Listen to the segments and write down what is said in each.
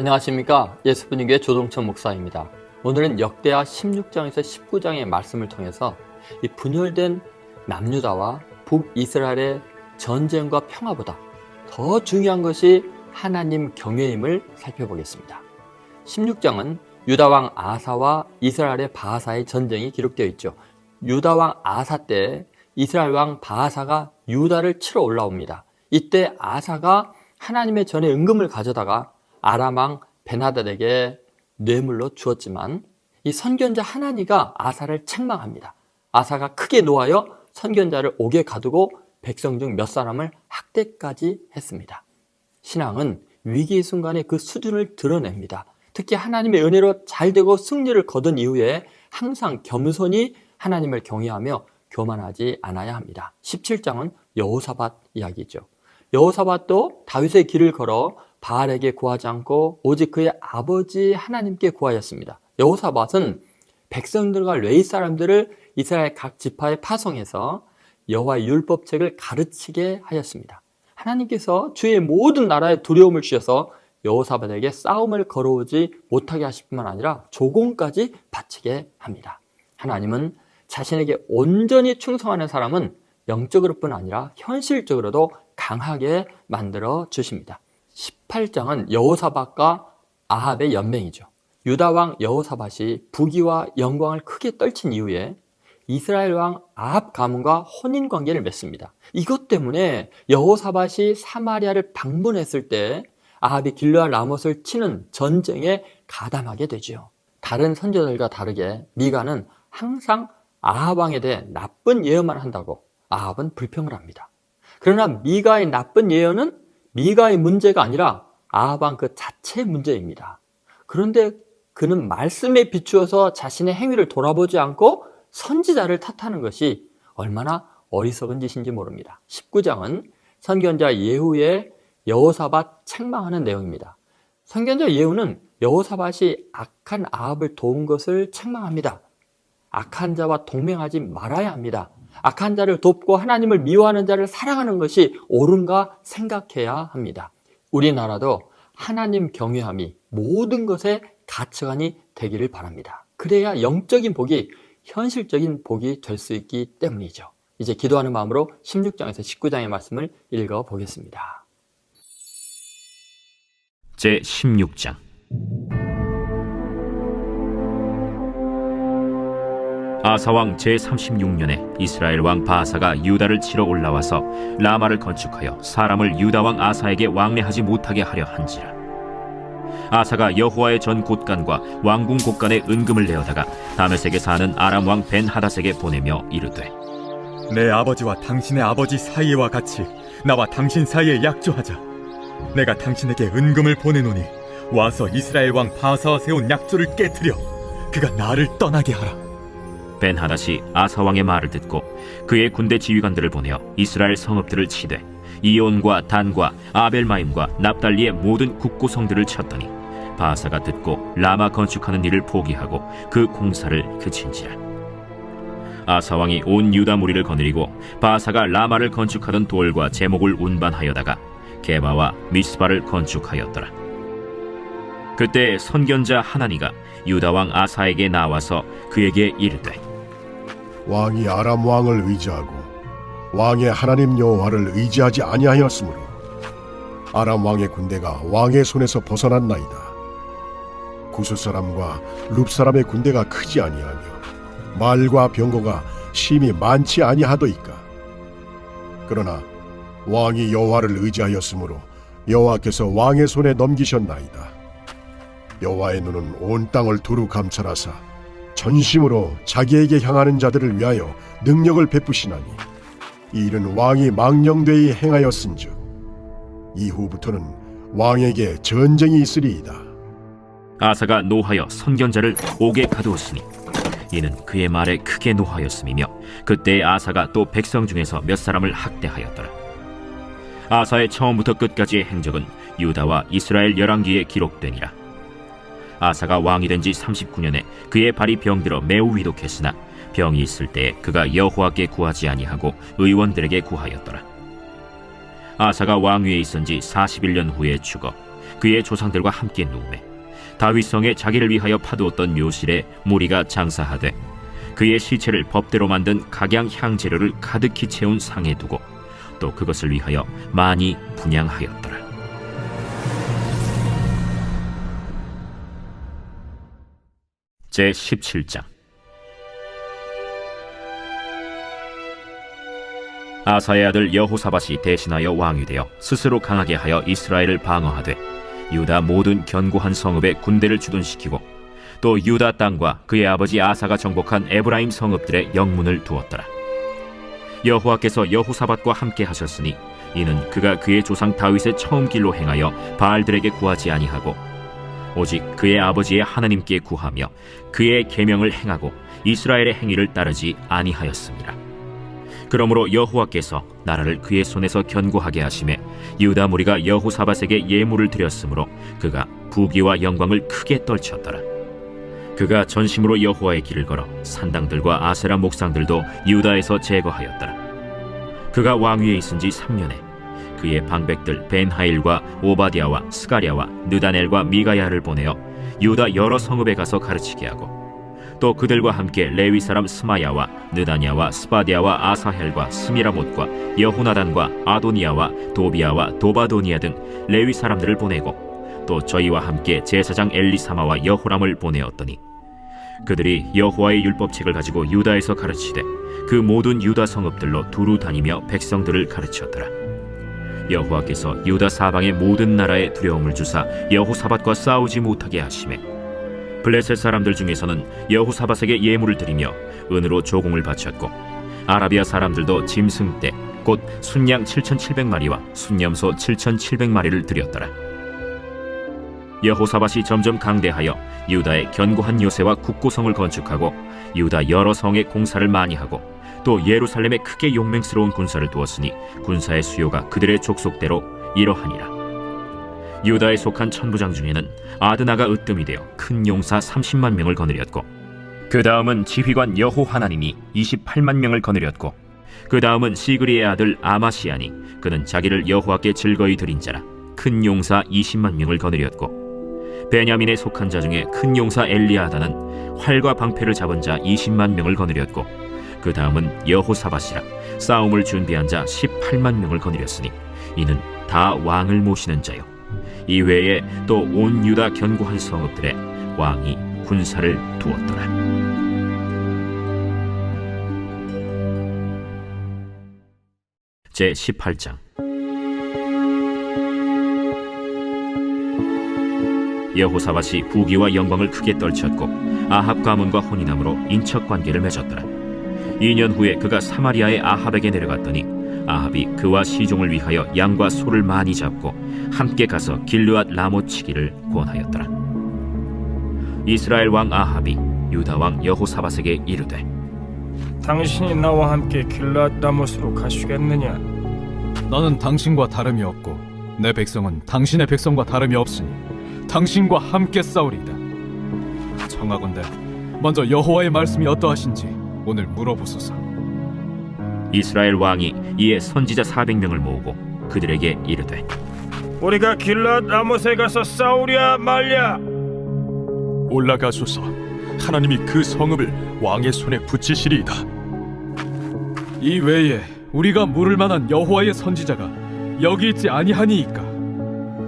안녕하십니까. 예수분위기의 조동천 목사입니다. 오늘은 역대하 16장에서 19장의 말씀을 통해서 이 분열된 남유다와 북이스라엘의 전쟁과 평화보다 더 중요한 것이 하나님 경외임을 살펴보겠습니다. 16장은 유다왕 아사와 이스라엘의 바하사의 전쟁이 기록되어 있죠. 유다왕 아사 때 이스라엘 왕 바하사가 유다를 치러 올라옵니다. 이때 아사가 하나님의 전에 은금을 가져다가 아람 왕 벤하닷에게 뇌물로 주었지만 이 선견자 하나니가 아사를 책망합니다. 아사가 크게 노하여 선견자를 옥에 가두고 백성 중 몇 사람을 학대까지 했습니다. 신앙은 위기의 순간에 그 수준을 드러냅니다. 특히 하나님의 은혜로 잘되고 승리를 거둔 이후에 항상 겸손히 하나님을 경외하며 교만하지 않아야 합니다. 17장은 여호사밧 이야기죠. 여호사밧도 다윗의 길을 걸어 바알에게 구하지 않고 오직 그의 아버지 하나님께 구하였습니다. 여호사밧은 백성들과 레위 사람들을 이스라엘 각 지파에 파송해서 여호와의 율법책을 가르치게 하였습니다. 하나님께서 주의 모든 나라에 두려움을 주셔서 여호사밧에게 싸움을 걸어오지 못하게 하실 뿐만 아니라 조공까지 바치게 합니다. 하나님은 자신에게 온전히 충성하는 사람은 영적으로뿐 아니라 현실적으로도 강하게 만들어 주십니다. 18장은 여호사밧과 아합의 연맹이죠. 유다왕 여호사밧이 부귀와 영광을 크게 떨친 이후에 이스라엘 왕 아합 가문과 혼인관계를 맺습니다. 이것 때문에 여호사밧이 사마리아를 방문했을 때 아합이 길르앗 라못을 치는 전쟁에 가담하게 되죠. 다른 선지자들과 다르게 미가는 항상 아합 왕에 대해 나쁜 예언만 한다고 아합은 불평을 합니다. 그러나 미가의 나쁜 예언은 미가의 문제가 아니라 아합 왕 그 자체의 문제입니다. 그런데 그는 말씀에 비추어서 자신의 행위를 돌아보지 않고 선지자를 탓하는 것이 얼마나 어리석은 짓인지 모릅니다. 19장은 선견자 예후의 여호사밧 책망하는 내용입니다. 선견자 예후는 여호사밧이 악한 아합을 도운 것을 책망합니다. 악한 자와 동맹하지 말아야 합니다. 악한 자를 돕고 하나님을 미워하는 자를 사랑하는 것이 옳은가 생각해야 합니다. 우리나라도 하나님 경외함이 모든 것의 가치관이 되기를 바랍니다. 그래야 영적인 복이 현실적인 복이 될 수 있기 때문이죠. 이제 기도하는 마음으로 16장에서 19장의 말씀을 읽어보겠습니다. 제16장 아사왕 제36년에 이스라엘 왕 바하사가 유다를 치러 올라와서 라마를 건축하여 사람을 유다왕 아사에게 왕래하지 못하게 하려 한지라. 아사가 여호와의 전 곳간과 왕궁 곳간에 은금을 내어다가 다메섹에 사는 아람 왕 벤하닷에게 보내며 이르되 내 아버지와 당신의 아버지 사이와 같이 나와 당신 사이에 약조하자. 내가 당신에게 은금을 보내노니 와서 이스라엘 왕 바하사와 세운 약조를 깨뜨려 그가 나를 떠나게 하라. 벤하닷이 아사 왕의 말을 듣고 그의 군대 지휘관들을 보내어 이스라엘 성읍들을 치되 이온과 단과 아벨마임과 납달리의 모든 국고성들을 쳤더니 바하사가 듣고 라마 건축하는 일을 포기하고 그 공사를 그친지라. 아사 왕이 온 유다 무리를 거느리고 바하사가 라마를 건축하던 돌과 제목을 운반하여다가 게바와 미스바를 건축하였더라. 그때 선견자 하나니가 유다 왕 아사에게 나와서 그에게 이르되 왕이 아람 왕을 의지하고 왕의 하나님 여호와를 의지하지 아니하였으므로 아람 왕의 군대가 왕의 손에서 벗어났나이다. 구스 사람과 룹 사람의 군대가 크지 아니하며 말과 병거가 심히 많지 아니하도이까. 그러나 왕이 여호와를 의지하였으므로 여호와께서 왕의 손에 넘기셨나이다. 여호와의 눈은 온 땅을 두루 감찰하사 전심으로 자기에게 향하는 자들을 위하여 능력을 베푸시나니 이 일은 왕이 망령되이 행하였은즉 이후부터는 왕에게 전쟁이 있으리이다. 아사가 노하여 선견자를 옥에 가두었으니 이는 그의 말에 크게 노하였음이며 그때 아사가 또 백성 중에서 몇 사람을 학대하였더라. 아사의 처음부터 끝까지의 행적은 유다와 이스라엘 열왕기에 기록되니라. 아사가 왕이 된 지 39년에 그의 발이 병들어 매우 위독했으나 병이 있을 때에 그가 여호와께 구하지 아니하고 의원들에게 구하였더라. 아사가 왕위에 있은 지 41년 후에 죽어 그의 조상들과 함께 누우매 다윗성에 자기를 위하여 파두었던 묘실에 무리가 장사하되 그의 시체를 법대로 만든 각양 향재료를 가득히 채운 상에 두고 또 그것을 위하여 많이 분향하였더라. 제17장. 아사의 아들 여호사밧이 대신하여 왕이 되어 스스로 강하게 하여 이스라엘을 방어하되 유다 모든 견고한 성읍에 군대를 주둔시키고 또 유다 땅과 그의 아버지 아사가 정복한 에브라임 성읍들의 영문을 두었더라. 여호와께서 여호사밧과 함께 하셨으니 이는 그가 그의 조상 다윗의 처음 길로 행하여 바알들에게 구하지 아니하고 오직 그의 아버지의 하나님께 구하며 그의 계명을 행하고 이스라엘의 행위를 따르지 아니하였습니다. 그러므로 여호와께서 나라를 그의 손에서 견고하게 하심에 유다 무리가 여호사밧에게 예물을 드렸으므로 그가 부귀와 영광을 크게 떨쳤더라. 그가 전심으로 여호와의 길을 걸어 산당들과 아세라 목상들도 유다에서 제거하였더라. 그가 왕위에 있은 지 3년에 그의 방백들 벤하일과 오바디아와 스가랴와 느다넬과 미가야를 보내어 유다 여러 성읍에 가서 가르치게 하고 또 그들과 함께 레위 사람 스마야와 느다냐와 스바디아와 아사헬과 스미라못과 여호나단과 아도니아와 도비아와 도바도니아 등 레위 사람들을 보내고 또 저희와 함께 제사장 엘리사마와 여호람을 보내었더니 그들이 여호와의 율법책을 가지고 유다에서 가르치되 그 모든 유다 성읍들로 두루 다니며 백성들을 가르쳤더라. 여호와께서 유다 사방의 모든 나라에 두려움을 주사 여호사밧과 싸우지 못하게 하시매 블레셋 사람들 중에서는 여호사밧에게 예물을 드리며 은으로 조공을 바쳤고 아라비아 사람들도 짐승떼 곧 순양 7,700마리와 순염소 7,700마리를 드렸더라. 여호사밧이 점점 강대하여 유다의 견고한 요새와 국고성을 건축하고 유다 여러 성에 공사를 많이 하고 또 예루살렘에 크게 용맹스러운 군사를 두었으니 군사의 수요가 그들의 족속대로 이러하니라. 유다에 속한 천부장 중에는 아드나가 으뜸이 되어 큰 용사 30만 명을 거느렸고 그 다음은 지휘관 여호하나님이 28만 명을 거느렸고 그 다음은 시그리의 아들 아마시아니 그는 자기를 여호와께 즐거이 드린 자라 큰 용사 20만 명을 거느렸고 베냐민에 속한 자 중에 큰 용사 엘리아다는 활과 방패를 잡은 자 20만 명을 거느렸고 그 다음은 여호사밧이라 싸움을 준비한 자 18만 명을 거느렸으니 이는 다 왕을 모시는 자요 이외에 또 온 유다 견고한 성읍들에 왕이 군사를 두었더라. 제18장. 여호사밧이 부귀와 영광을 크게 떨쳤고 아합 가문과 혼인함으로 인척 관계를 맺었더라. 2년 후에 그가 사마리아의 아합에게 내려갔더니 아합이 그와 시종을 위하여 양과 소를 많이 잡고 함께 가서 길르앗 라못 치기를 권하였더라. 이스라엘 왕 아합이 유다 왕 여호사밧에게 이르되 당신이 나와 함께 길르앗 라못으로 가시겠느냐? 나는 당신과 다름이 없고 내 백성은 당신의 백성과 다름이 없으니 당신과 함께 싸우리이다. 청하건대 먼저 여호와의 말씀이 어떠하신지 오늘 물어보소서. 이스라엘 왕이 이에 선지자 400명을 모으고 그들에게 이르되 우리가 길르앗 라못에 가서 싸우랴 말랴? 올라가소서. 하나님이 그 성읍을 왕의 손에 붙이시리이다. 이 외에 우리가 물을 만한 여호와의 선지자가 여기 있지 아니하니이까?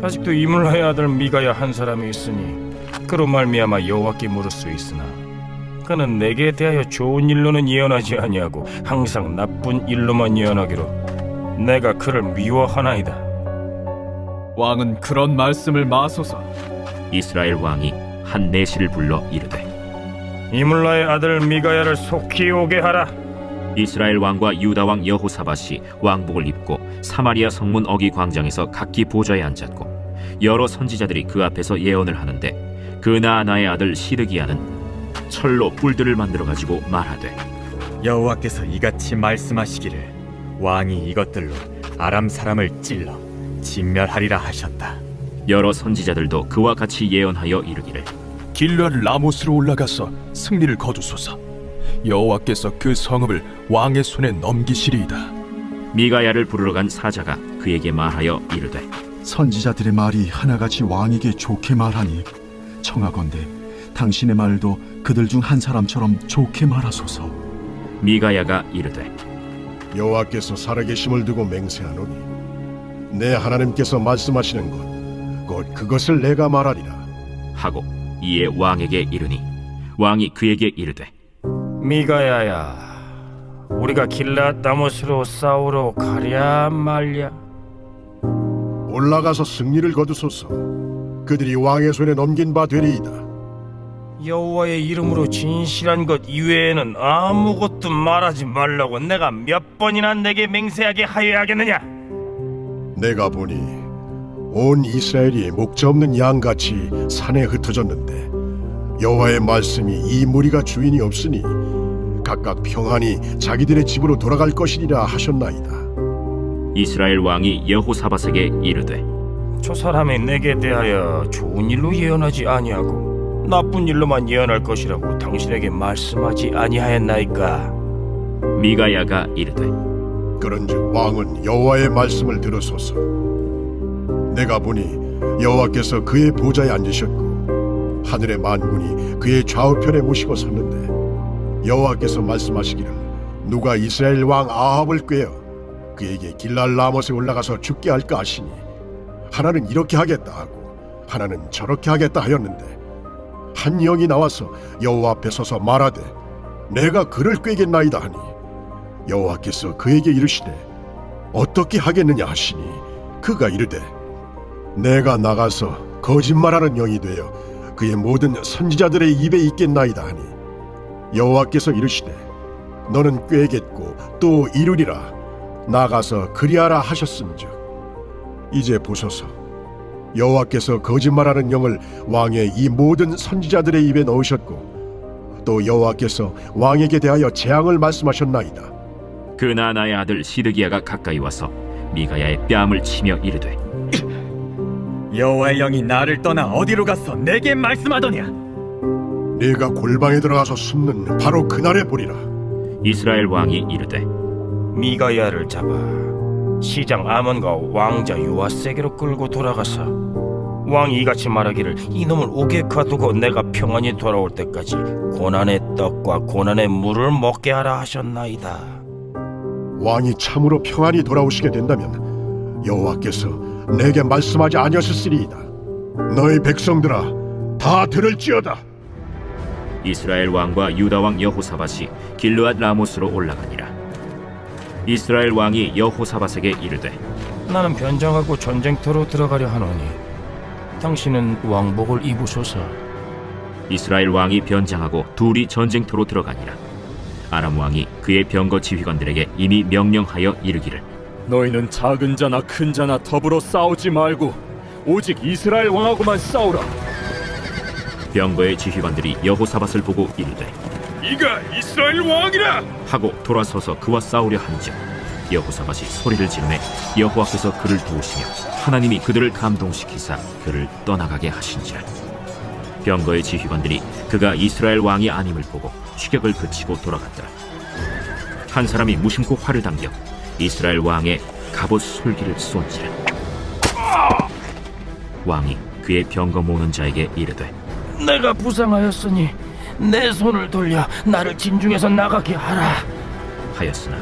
아직도 이물라의 아들 미가야 한 사람이 있으니 그로 말미암아 여호와께 물을 수 있으나 그는 내게 대하여 좋은 일로는 예언하지 아니하고 항상 나쁜 일로만 예언하기로 내가 그를 미워하나이다. 왕은 그런 말씀을 마소서. 이스라엘 왕이 한 내시를 불러 이르되 이물라의 아들 미가야를 속히 오게 하라. 이스라엘 왕과 유다 왕 여호사밧이 왕복을 입고 사마리아 성문 어기 광장에서 각기 보좌에 앉았고 여러 선지자들이 그 앞에서 예언을 하는데 그나아나의 아들 시드기야는 철로 뿔들을 만들어 가지고 말하되 여호와께서 이같이 말씀하시기를 왕이 이것들로 아람 사람을 찔러 진멸하리라 하셨다. 여러 선지자들도 그와 같이 예언하여 이르기를 길르앗 라못으로 올라가서 승리를 거두소서. 여호와께서 그 성읍을 왕의 손에 넘기시리이다. 미가야를 부르러 간 사자가 그에게 말하여 이르되 선지자들의 말이 하나같이 왕에게 좋게 말하니 청하건대 당신의 말도 그들 중 한 사람처럼 좋게 말하소서. 미가야가 이르되 여호와께서 살아계심을 두고 맹세하노니 내 하나님께서 말씀하시는 것 곧 그것을 내가 말하리라. 하고 이에 왕에게 이르니 왕이 그에게 이르되 미가야야, 우리가 길랏 라못으로 싸우러 가랴 말랴? 올라가서 승리를 거두소서. 그들이 왕의 손에 넘긴 바 되리이다. 여호와의 이름으로 진실한 것 이외에는 아무것도 말하지 말라고 내가 몇 번이나 내게 맹세하게 하여야 하겠느냐? 내가 보니 온 이스라엘이 목자 없는 양같이 산에 흩어졌는데 여호와의 말씀이 이 무리가 주인이 없으니 각각 평안히 자기들의 집으로 돌아갈 것이리라 하셨나이다. 이스라엘 왕이 여호사밧에게 이르되 저 사람이 내게 대하여 좋은 일로 예언하지 아니하고 나쁜 일로만 예언할 것이라고 당신에게 말씀하지 아니하였나이까? 미가야가 이르되 그런즉 왕은 여호와의 말씀을 들으소서. 내가 보니 여호와께서 그의 보좌에 앉으셨고 하늘의 만군이 그의 좌우편에 모시고 섰는데 여호와께서 말씀하시기를 누가 이스라엘 왕 아합을 꾀어 그에게 길랄 라못에 올라가서 죽게 할까 하시니 하나는 이렇게 하겠다 하고 하나는 저렇게 하겠다 하였는데 한 영이 나와서 여호와 앞에 서서 말하되 내가 그를 꾀겠나이다 하니 여호와께서 그에게 이르시되 어떻게 하겠느냐 하시니 그가 이르되 내가 나가서 거짓말하는 영이 되어 그의 모든 선지자들의 입에 있겠나이다 하니 여호와께서 이르시되 너는 꾀겠고 또 이루리라. 나가서 그리하라 하셨은즉 이제 보소서. 여호와께서 거짓말하는 영을 왕의 이 모든 선지자들의 입에 넣으셨고 또 여호와께서 왕에게 대하여 재앙을 말씀하셨나이다. 그 나나의 아들 시드기야가 가까이 와서 미가야의 뺨을 치며 이르되 여호와의 영이 나를 떠나 어디로 가서 내게 말씀하더냐? 네가 골방에 들어가서 숨는 바로 그날에 보리라. 이스라엘 왕이 이르되 미가야를 잡아 시장 아몬과 왕자 요아세게로 끌고 돌아가서 왕이 이같이 말하기를 이놈을 옥에 가두고 내가 평안히 돌아올 때까지 고난의 떡과 고난의 물을 먹게 하라 하셨나이다. 왕이 참으로 평안히 돌아오시게 된다면 여호와께서 내게 말씀하지 아니하셨으리이다. 너희 백성들아 다 들을지어다. 이스라엘 왕과 유다 왕 여호사밧이 길르앗 라못으로 올라가니라. 이스라엘 왕이 여호사밧에게 이르되 나는 변장하고 전쟁터로 들어가려 하노니 당신은 왕복을 입으소서. 이스라엘 왕이 변장하고 둘이 전쟁터로 들어가니라. 아람 왕이 그의 병거 지휘관들에게 이미 명령하여 이르기를 너희는 작은 자나 큰 자나 더불어 싸우지 말고 오직 이스라엘 왕하고만 싸우라. 병거의 지휘관들이 여호사밧을 보고 이르되 이가 이스라엘 왕이라 하고 돌아서서 그와 싸우려 한즉 여호사밧이 소리를 지르매 여호와께서 그를 도우시며 하나님이 그들을 감동시키사 그를 떠나가게 하신지라. 병거의 지휘관들이 그가 이스라엘 왕이 아님을 보고 추격을 그치고 돌아갔더라. 한 사람이 무심코 활을 당겨 이스라엘 왕의 갑옷 솔기를 쏜지라. 왕이 그의 병거 모는 자에게 이르되 내가 부상하였으니 내 손을 돌려 나를 진중에서 나가게 하라 하였으나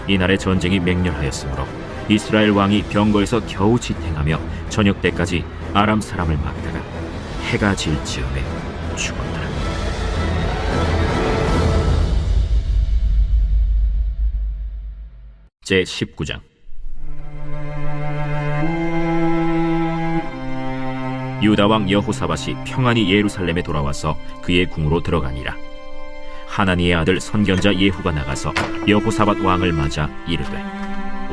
이날의 전쟁이 맹렬하였으므로 이스라엘 왕이 병거에서 겨우 지탱하며 저녁 때까지 아람 사람을 막다가 해가 질 즈음에 죽었더라. 제 19장. 유다 왕 여호사밧이 평안히 예루살렘에 돌아와서 그의 궁으로 들어가니라. 하나니의 아들 선견자 예후가 나가서 여호사밧 왕을 맞아 이르되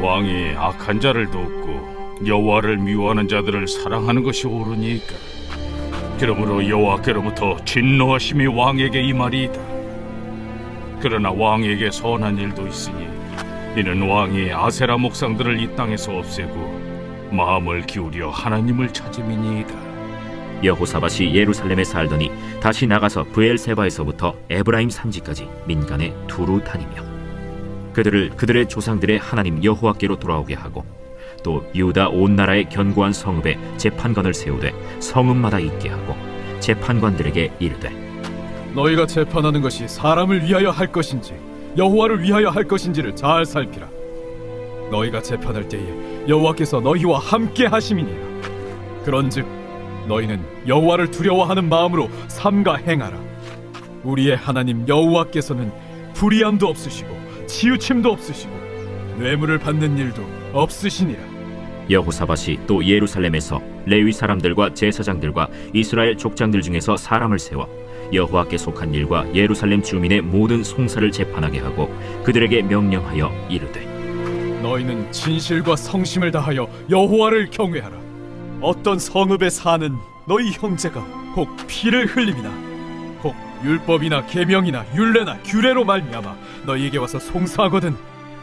왕이 악한 자를 돕고 여호와를 미워하는 자들을 사랑하는 것이 옳으니까 그러므로 여호와께로부터 진노하심이 왕에게 임하리이다. 그러나 왕에게 선한 일도 있으니 이는 왕이 아세라 목상들을 이 땅에서 없애고 마음을 기울여 하나님을 찾음이니이다. 여호사밧이 예루살렘에 살더니 다시 나가서 브엘세바에서부터 에브라임 산지까지 민간에 두루 다니며 그들을 그들의 조상들의 하나님 여호와께로 돌아오게 하고 또 유다 온 나라의 견고한 성읍에 재판관을 세우되 성읍마다 있게 하고 재판관들에게 이르되 너희가 재판하는 것이 사람을 위하여 할 것인지 여호와를 위하여 할 것인지를 잘 살피라. 너희가 재판할 때에 여호와께서 너희와 함께 하심이니라. 그런즉 너희는 여호와를 두려워하는 마음으로 삼가 행하라. 우리의 하나님 여호와께서는 불의함도 없으시고 치우침도 없으시고 뇌물을 받는 일도 없으시니라. 여호사밧이 또 예루살렘에서 레위 사람들과 제사장들과 이스라엘 족장들 중에서 사람을 세워 여호와께 속한 일과 예루살렘 주민의 모든 송사를 재판하게 하고 그들에게 명령하여 이르되 너희는 진실과 성심을 다하여 여호와를 경외하라. 어떤 성읍에 사는 너희 형제가 혹 피를 흘림이나 혹 율법이나 계명이나 율례나 규례로 말미암아 너희에게 와서 송사하거든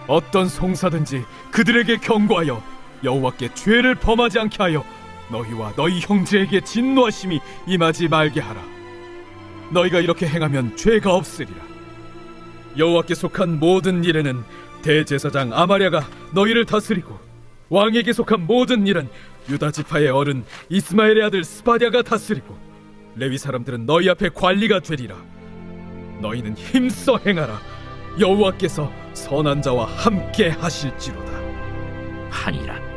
어떤 송사든지 그들에게 경고하여 여호와께 죄를 범하지 않게 하여 너희와 너희 형제에게 진노하심이 임하지 말게 하라. 너희가 이렇게 행하면 죄가 없으리라. 여호와께 속한 모든 일에는 대제사장 아마랴가 너희를 다스리고 왕에게 속한 모든 일은 유다 지파의 어른 이스마엘의 아들 스바랴가 다스리고 레위 사람들은 너희 앞에 관리가 되리라. 너희는 힘써 행하라. 여호와께서 선한 자와 함께 하실지로다. 하니라.